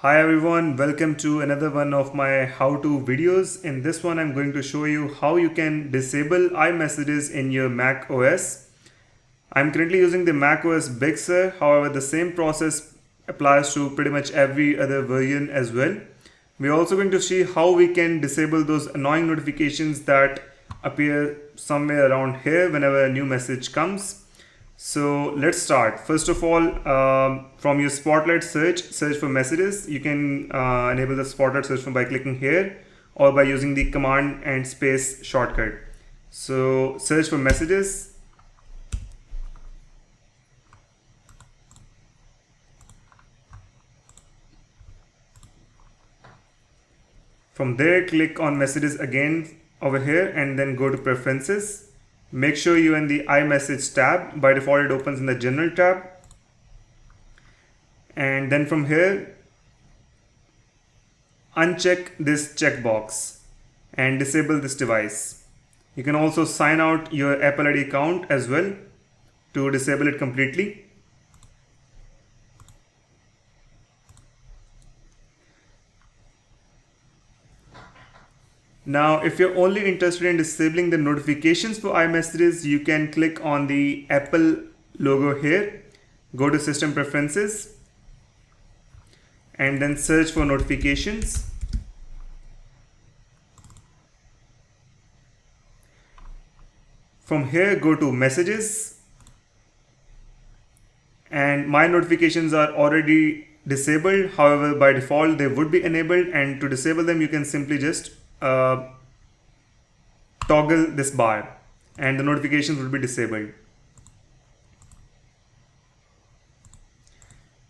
Hi everyone, welcome to another one of my how-to videos. In this one, I'm going to show you how you can disable iMessages in your Mac OS. I'm currently using the Mac OS Big Sur. However, the same process applies to pretty much every other version as well. We're also going to see how we can disable those annoying notifications that appear somewhere around here whenever a new message comes. So let's start. First of all, from your Spotlight search for messages. You can enable the Spotlight search by clicking here or by using the Command and Space shortcut. So search for messages. From there, click on messages again over here and then go to preferences. Make sure you're in the iMessage tab. By default, it opens in the general tab. And then from here, uncheck this checkbox and disable this device. You can also sign out your Apple ID account as well to disable it completely. Now, if you're only interested in disabling the notifications for iMessages, you can click on the Apple logo here, go to System Preferences, and then search for notifications. From here, go to Messages, and my notifications are already disabled. However, by default, they would be enabled, and to disable them, you can simply just toggle this bar and the notifications will be disabled.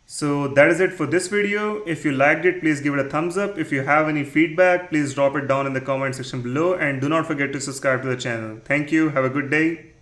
So that is it for this video. If you liked it, please give it a thumbs up. If you have any feedback, please drop it down in the comment section below and do not forget to subscribe to the channel. Thank you. Have a good day.